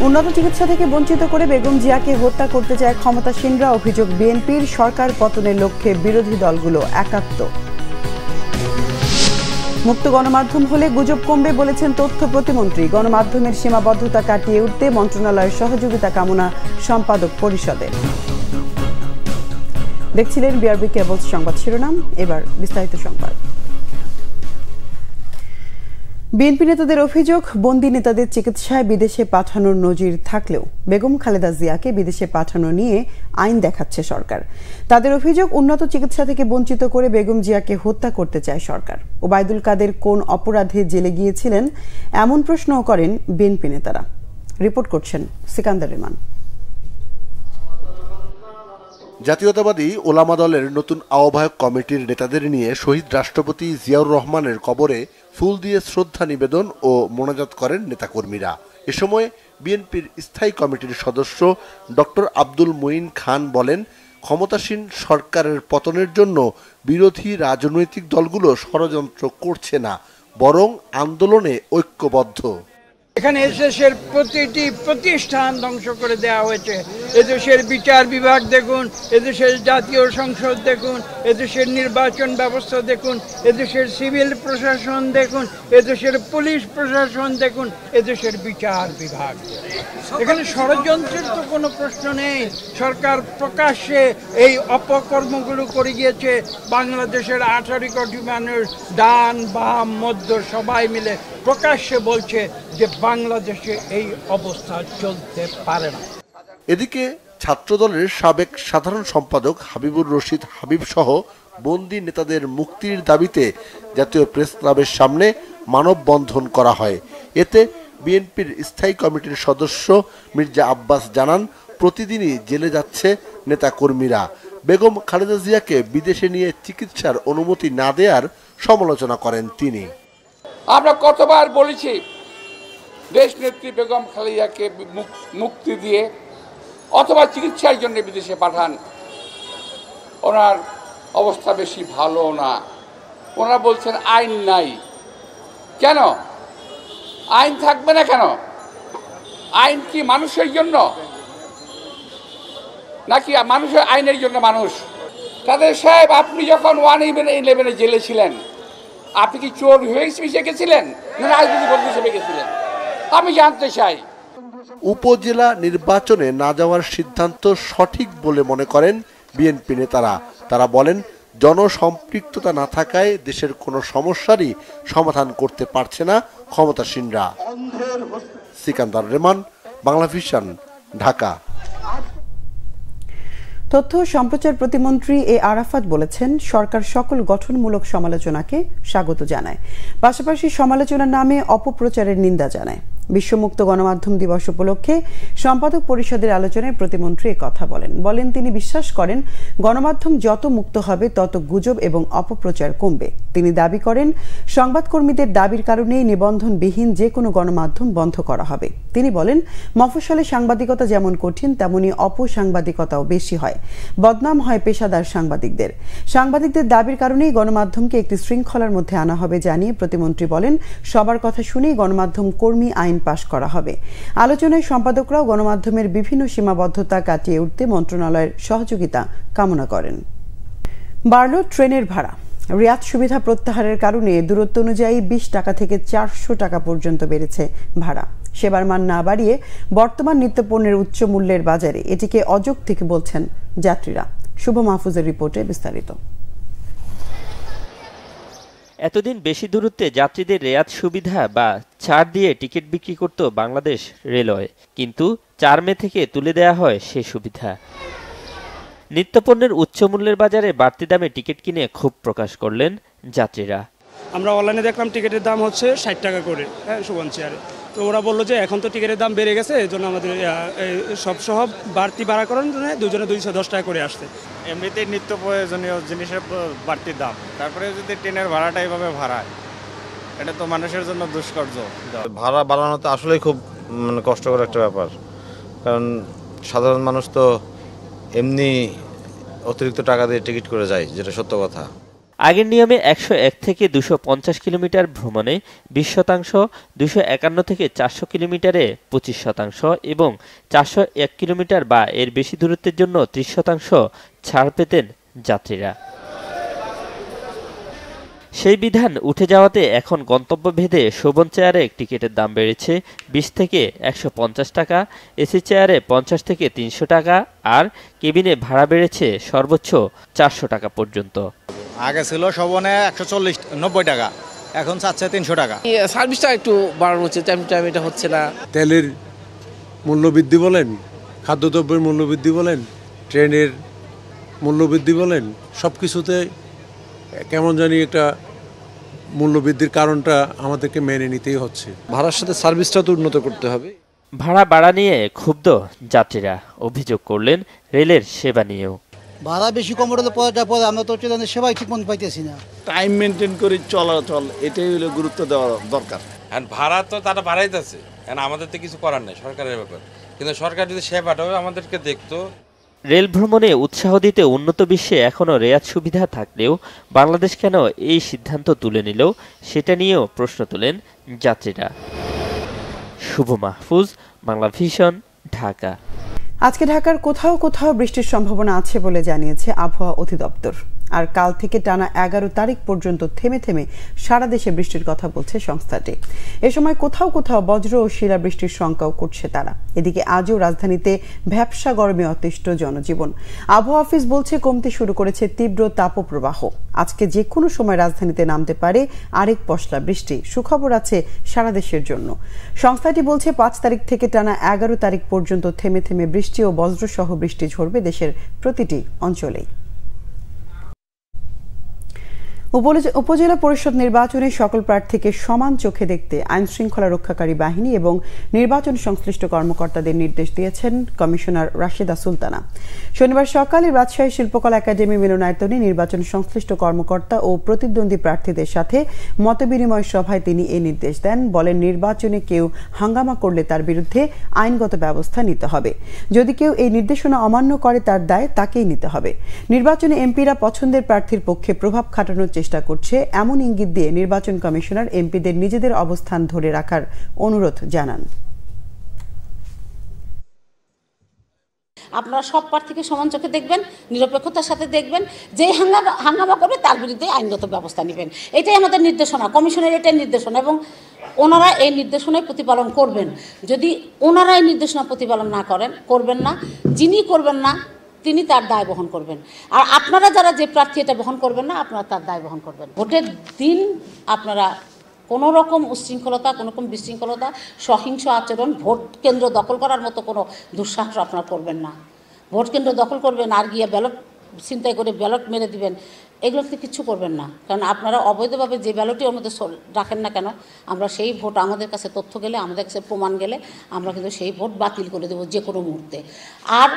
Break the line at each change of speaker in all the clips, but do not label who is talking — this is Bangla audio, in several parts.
উন্নত চিকিৎসা থেকে বঞ্চিত করে বেগম জিয়াকে হত্যা করতে চায় ক্ষমতাসীনরা। অভিযোগ, বিএনপির সরকার পতনের লক্ষ্যে বিরোধী দলগুলো একাত্ম। মুক্ত গণমাধ্যম হলে গুজব কমবে বলেছেন তথ্য প্রতিমন্ত্রী। গণমাধ্যমের সীমাবদ্ধতা কাটিয়ে উঠতে মন্ত্রণালয়ের সহযোগিতা কামনা সম্পাদক পরিষদের। দেখছিলেন বিআরবি কেবলস সংবাদ শিরোনাম, এবার বিস্তারিত সংবাদ। বিএনপি নেতাদের অভিযোগ, বন্দী নেতাদের চিকিৎসায় বিদেশে পাঠানোর নজির থাকলেও বেগম খালেদা জিয়াকে বিদেশে পাঠানো নিয়ে আইন দেখাচ্ছে সরকার। তাদের অভিযোগ, উন্নত চিকিৎসা থেকে বঞ্চিত করে বেগম জিয়াকে হত্যা করতে চায় সরকার। ওবায়দুল কাদের কোন অপরাধে জেলে গিয়েছিলেন এমন প্রশ্নও করেন বিএনপি নেতারা। রিপোর্ট করছেন সিকান্দার রেমান।
জাতীয়তাবাদী ওলামা দলের নতুন আহ্বায়ক কমিটির নেতাদের নিয়ে শহীদ রাষ্ট্রপতি জিয়াউর রহমানের কবরে ফুল দিয়ে শ্রদ্ধা নিবেদন ও মোনাজাত করেন নেতাকর্মীরা। এ সময় বিএনপির স্থায়ী কমিটির সদস্য ডক্টর আব্দুল মুঈন খান বলেন, ক্ষমতাসীন সরকারের পতনের জন্য বিরোধী রাজনৈতিক দলগুলো ষড়যন্ত্র করছে না, বরং আন্দোলনে ঐক্যবদ্ধ।
এখানে এদেশের প্রতিটি প্রতিষ্ঠান ধ্বংস করে দেওয়া হয়েছে। এদেশের বিচার বিভাগ দেখুন, এদেশের জাতীয় সংসদ দেখুন, এদেশের নির্বাচন ব্যবস্থা দেখুন, এদেশের সিভিল প্রশাসন দেখুন, এদেশের পুলিশ প্রশাসন দেখুন, এদেশের বিচার বিভাগ। এখানে ষড়যন্ত্রের তো কোনো প্রশ্ন নেই। সরকার প্রকাশ্যে এই অপকর্মগুলো করে গিয়েছে। বাংলাদেশের 18 কোটি মানুষ, ডান বাম মধ্য সবাই মিলে প্রকাশ্যে বলছে যে বাংলাদেশে এই অবস্থা চলতে পারে না।
এদিকে ছাত্রদলের সাবেক সাধারণ সম্পাদক হাবিবুর রশিদ হাবিব সহ বন্দী নেতাদের মুক্তির দাবিতে জাতীয় প্রেস ক্লাবের সামনে মানববন্ধন করা হয়। এতে বিএনপির স্থায়ী কমিটির সদস্য মির্জা আব্বাস জানান, প্রতিদিনই জেলে যাচ্ছে নেতাকর্মীরা। বেগম খালেদা জিয়াকে বিদেশে নিয়ে চিকিৎসার অনুমতি না দেওয়ার সমালোচনা করেন তিনি।
আমরা কতবার বলেছি, দেশ নেত্রী বেগম খালেদাকে মুক্তি দিয়ে অথবা চিকিৎসার জন্য বিদেশে পাঠান। ওনার অবস্থা বেশি ভালো না। ওনারা বলছেন আইন নাই। কেন আইন থাকবে না? কেন আইন কি মানুষের জন্য নাকি মানুষের আইনের জন্য মানুষ? তাদের সাহেব, আপনি যখন 111 জেলে ছিলেন, আপনি কি চোর হিসেবে গেছিলেন না রাজনীতি বন্দী হিসেবে গেছিলেন? আমি জানতে চাই।
উপজেলা নির্বাচনে না যাওয়ার সিদ্ধান্ত সঠিক বলে মনে করেন বিএনপি নেতারা। তারা বলেন, জনসম্পৃক্ততা না থাকায় দেশের কোনো সমস্যারই সমাধান করতে পারছে না ক্ষমতাসীনরা। সিকান্দার রেমান, বাংলাভিশন, ঢাকা।
তথ্য ও সম্প্রচার প্রতিমন্ত্রী এ আরাফাত বলেছেন, সরকার সকল গঠনমূলক সমালোচনাকে স্বাগত জানায়, পাশাপাশি সমালোচনার নামে অপপ্রচারের নিন্দা জানায়। বিশ্বমুক্ত গণমাধ্যম দিবস উপলক্ষে সম্পাদক পরিষদের আলোচনায় প্রতিমন্ত্রী কথা বলেন তিনি বিশ্বাস করেন, গণমাধ্যম যত মুক্ত হবে তত গুজব এবং অপপ্রচার কমবে। তিনি দাবি করেন, সংবাদকর্মীদের দাবির কারণেই নিবন্ধনবিহীন যে কোনো গণমাধ্যম বন্ধ করা হবে। তিনি বলেন, মফস্বলে সাংবাদিকতা যেমন কঠিন, তেমনি অপসাংবাদিকতাও বেশি হয়, বদনাম হয় পেশাদার সাংবাদিকদের। সাংবাদিকদের দাবির কারণেই গণমাধ্যমকে একটি শৃঙ্খলার মধ্যে আনা হবে জানিয়ে প্রতিমন্ত্রী বলেন, সবার কথা শুনেই গণমাধ্যম কর্মী আইন পাশ করা হবে। আলোচনায় সম্পাদকরাও গণমাধ্যমের বিভিন্ন সীমাবদ্ধতা কাটিয়ে উঠতে মন্ত্রণালয়ের সহযোগিতা কামনা করেন। বাড়ল ট্রেনের ভাড়া। রিয়াদ সুবিধা প্রত্যাহারের কারণে দূরত্ব অনুযায়ী 20 টাকা থেকে 400 টাকা পর্যন্ত বেড়েছে ভাড়া। সেবার মান না বাড়িয়ে বর্তমান নিত্যপণ্যের উচ্চ মূল্যের বাজারে এটিকে অযৌক্তিক বলছেন যাত্রীরা। শুভ মাহফুজের রিপোর্টে বিস্তারিত।
এতদিন বেশি দূরত্বে যাত্রীদের রেয়াত সুবিধা বা ছাড় দিয়ে টিকিট বিক্রি করত বাংলাদেশ রেলওয়ে, কিন্তু 4 মে থেকে তুলে দেয়া হয় সে সুবিধা। নিত্যপণ্যের উচ্চ মূল্যের বাজারে বাড়তি দামে টিকিট কিনে ক্ষোভ প্রকাশ করলেন যাত্রীরা।
আমরা অনলাইনে দেখলাম টিকিটের দাম হচ্ছে 60 টাকা করে, সুবন চেয়ারে। তো ওরা বললো যে এখন তো টিকিটের দাম বেড়ে গেছে, এই জন্য আমাদের সব বাড়তি ভাড়া করার জন্য দুজনে 210 টাকা করে আসছে।
এমনিতেই নিত্য প্রয়োজনীয় জিনিসের বাড়তি দাম, তারপরে যদি ট্রেনের ভাড়াটা এইভাবে ভাড়ায়, এটা তো মানুষের জন্য দুষ্কর্য।
ভাড়া বাড়ানো তো আসলেই খুব কষ্টকর একটা ব্যাপার, কারণ সাধারণ মানুষ তো এমনি অতিরিক্ত টাকা দিয়ে টিকিট করে যায়, যেটা সত্য কথা।
আগের নিয়মে 101 থেকে 250 কিলোমিটার ভ্রমণে 20%, 251 থেকে 400 কিলোমিটারে 25% এবং 401 কিলোমিটার বা এর বেশি দূরত্বের জন্য 30% ছাড় পেতেন যাত্রীরা। সেই বিধান উঠে যাওয়াতে এখন গন্তব্যভেদে শোভন চেয়ারে টিকিটের দাম বেড়েছে 20 থেকে 150 টাকা, এসি চেয়ারে 50 থেকে 300 টাকা, আর কেবিনে ভাড়া বেড়েছে সর্বোচ্চ 400 টাকা পর্যন্ত।
আগে ছিল শোভনে 140-90 টাকা, এখন চাচ্ছে 300 টাকা।
সার্ভিসটা একটু বাড়ানো হচ্ছে, টাইম এটা হচ্ছে না।
তেলের মূল্যবৃদ্ধি বলেন, খাদ্যদ্রব্যের মূল্যবৃদ্ধি বলেন, ট্রেনের মূল্যবৃদ্ধি বলেন, সব কিছুতে কেমন জানি একটা মূল্যবৃদ্ধির কারণটা আমাদেরকে মেনে নিতেই হচ্ছে।
ভাড়ার সাথে সার্ভিসটা তো উন্নত করতে হবে।
ভাড়া বাড়া নিয়ে ক্ষুব্ধ যাত্রীরা অভিযোগ করলেন রেলের সেবা নিয়েও।
ভাড়া বেশি কম হলে পরে আমরা তো ট্রেনের সেবাই ঠিক মতো পাইতেছি না।
টাইম মেনটেন করে চলাচল, এটাই হলো গুরুত্ব দেওয়া দরকার।
আর ভাড়া তো তারা বাড়াইতেছে, আমাদের তো কিছু করার নেই, সরকারের ব্যাপার। কিন্তু সরকার যদি সেবাটা আমাদেরকে দেখতো।
রেল ভ্রমণে উৎসাহ দিতে উন্নত বিশ্বে এখনও রেয়াত সুবিধা থাকলেও বাংলাদেশ কেন এই সিদ্ধান্ত তুলে নিল, সেটা নিয়েও প্রশ্ন তোলেন যাত্রীরা। শুভ মাহফুজ, বাংলা ভিশন, ঢাকা।
আজকে ঢাকার কোথাও কোথাও বৃষ্টির সম্ভাবনা আছে বলে জানিয়েছে আবহাওয়া অধিদপ্তর। আর কাল থেকে টানা 11 তারিখ পর্যন্ত থেমে থেমে সারা দেশে বৃষ্টির কথা বলছে সংস্থাটি। এ সময় কোথাও কোথাও বজ্র ও শিলা বৃষ্টির শঙ্কাও করছে তারা। এদিকে আজও রাজধানীতে ভ্যাপসা গরমে অতিষ্ঠ জনজীবন। আবহাওয়া অফিস বলছে কমতে শুরু করেছে তীব্র তাপপ্রবাহ। আজকে যে কোনো সময় রাজধানীতে নামতে পারে আরেক পশলা বৃষ্টি। সুখবর আছে সারা দেশের জন্য। সংস্থাটি বলছে 5 তারিখ থেকে টানা 11 তারিখ পর্যন্ত থেমে থেমে বৃষ্টি ও বজ্রসহ বৃষ্টি ঝরবে দেশের প্রতিটি অঞ্চলেই। উপজেলা পরিষদ নির্বাচনে সকল প্রার্থীকে সমান চোখে দেখতে আইন শৃঙ্খলা রক্ষাকারী বাহিনী এবং নির্বাচন সংশ্লিষ্ট কর্মকর্তাদের নির্দেশ দিয়েছেন কমিশনার রাশেদা সুলতানা। শনিবার সকালে রাজশাহী শিল্পকলা একাডেমি মিলনায়তনে নির্বাচন সংশ্লিষ্ট কর্মকর্তা ও প্রতিদ্বন্দ্বী প্রার্থীদের সাথে মতবিনিময় সভায় তিনি এই নির্দেশ দেন। বলেন, নির্বাচনে কেউ হাঙ্গামা করলে তার বিরুদ্ধে আইনগত ব্যবস্থা নিতে হবে। যদি কেউ এই নির্দেশনা অমান্য করে তার দায় তাকেই নিতে হবে। নির্বাচনে এমপিরা পছন্দের প্রার্থীর পক্ষে প্রভাব খাটানোর চেষ্টা করছে এমন ইঙ্গিত দিয়ে নির্বাচন কমিশনার এমপিদের নিজেদের অবস্থান ধরে রাখার অনুরোধ জানান।
আপনারা সব প্রার্থীকে সমান চোখে দেখবেন, নিরপেক্ষতার সাথে দেখবেন। যে হাঙ্গামা করবে তার বিরুদ্ধে আইনগত ব্যবস্থা নেবেন। এটাই আমাদের নির্দেশনা, কমিশনের এটাই নির্দেশনা, এবং ওনারা এই নির্দেশনায় প্রতিপালন করবেন। যদি ওনারা এই নির্দেশনা প্রতিপালন না করবেন না, যিনি করবেন না তিনি তার দায় বহন করবেন। আর আপনারা যারা যে প্রার্থী এটা বহন করবেন না, আপনারা তার দায় বহন করবেন। ভোটের দিন আপনারা কোনো রকম উচ্ছৃঙ্খলতা, কোনো রকম বিশৃঙ্খলতা, সহিংস আচরণ, ভোট কেন্দ্র দখল করার মতো কোনো দুঃসাহস আপনারা করবেন না। ভোট কেন্দ্র দখল করবেন আর গিয়ে ব্যালট ছিনতাই করে ব্যালট মেরে দিবেন, এগুলোতে কিচ্ছু করবেন না। কারণ আপনারা অবৈধভাবে যে ব্যালটই আমাদের রাখেন না কেন, আমরা সেই ভোট, আমাদের কাছে তথ্য গেলে, আমাদের কাছে প্রমাণ গেলে আমরা কিন্তু সেই ভোট বাতিল করে দেবো যে কোনো মুহূর্তে। আর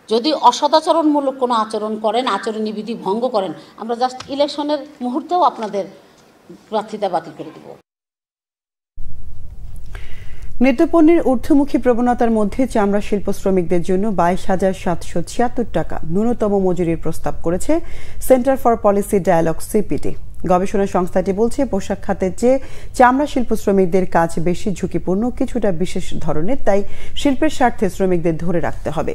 যদি অসদাচরণমূলক কোনো আচরণ করেন, আচরণী বিধি ভঙ্গ করেন, আমরা জাস্ট ইলেকশনের মুহূর্তেও আপনাদের প্রার্থিতা বাতিল করে দেব।
নিত্যপণ্যের ঊর্ধ্বমুখী প্রবণতার মধ্যে চামড়া শিল্প শ্রমিকদের জন্য 22,776 টাকা ন্যূনতম মজুরির প্রস্তাব করেছে Centre for Policy Dialogue CPD. গবেষণা সংস্থাটি বলছে, পোশাক খাতের চেয়ে চামড়া শিল্প শ্রমিকদের কাজ বেশি ঝুঁকিপূর্ণ, কিছুটা বিশেষ ধরনের, তাই শিল্পের স্বার্থে শ্রমিকদের ধরে রাখতে হবে।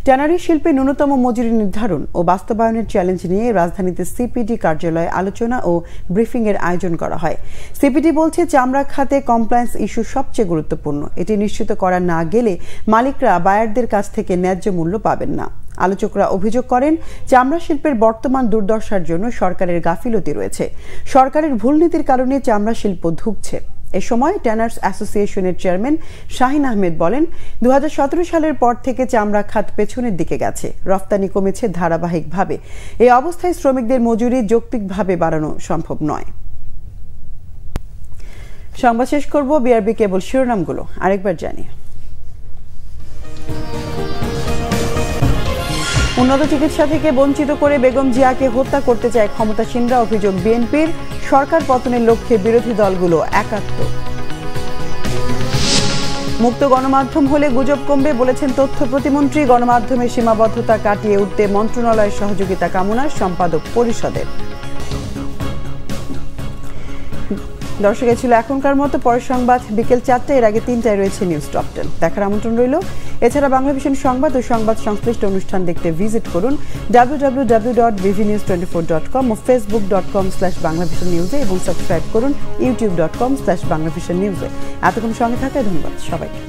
ট্যানারি শিল্পে ন্যূনতম মজুরি নির্ধারণ ও বাস্তবায়নের চ্যালেঞ্জ নিয়ে রাজধানীতে সিপিডি কার্যালয়ে আলোচনা ও ব্রিফিং এর আয়োজন করা হয়। সিপিডি বলছে, চামড়া খাতে কমপ্লায়েন্স ইস্যু সবচেয়ে গুরুত্বপূর্ণ। এটি নিশ্চিত করা না গেলে মালিকরা বায়ারদের কাছ থেকে ন্যায্য মূল্য পাবেন না। আলোচকরা অভিযোগ করেন, চামড়া শিল্পের বর্তমান দুর্দশার জন্য সরকারের গাফিলতি রয়েছে। সরকারের ভুল নীতির কারণে চামড়া শিল্প ধুঁকছে। এ সময় ট্যানার্স অ্যাসোসিয়েশনের চেয়ারম্যান শাহিন আহমেদ বলেন, 2017 সালের পর থেকে চামড়া খাত পেছনের দিকে গেছে, রফতানি কমেছে ধারাবাহিকভাবে। এই অবস্থায় শ্রমিকদের মজুরি যৌক্তিকভাবে বাড়ানো সম্ভব নয়। সংবাদ শেষ করব বিআরবি কেবল শিরোনামগুলো আরেকবার জানিয়ে। উন্নত চিকিৎসা থেকে বঞ্চিত করে বেগম জিয়াকে হত্যা করতে চায় ক্ষমতাসীনরা, অভিযোগ বিএনপির। সরকার পতনের লক্ষ্যে বিরোধী দলগুলো একাত্ম। মুক্ত গণমাধ্যম হলে গুজব কমবে বলেছেন তথ্য প্রতিমন্ত্রী। গণমাধ্যমের সীমাবদ্ধতা কাটিয়ে উঠতে মন্ত্রণালয়ের সহযোগিতা কামনা সম্পাদক পরিষদের। দর্শক, এই ছিল এখনকার মতো। পরের সংবাদ বিকেল 4টায়, এর আগে 3টায় রয়েছে নিউজ টপ 10। দেখার আমন্ত্রণ রইল। এছাড়া বাংলা ভিশন সংবাদ ও সংবাদ সংশ্লিষ্ট অনুষ্ঠান দেখতে ভিজিট করুন www.bvnews24.com ও facebook.com/banglavisionnews এবং সাবস্ক্রাইব করুন youtube.com/banglavisionnews। এতক্ষণ সঙ্গে থাকায় ধন্যবাদ সবাইকে।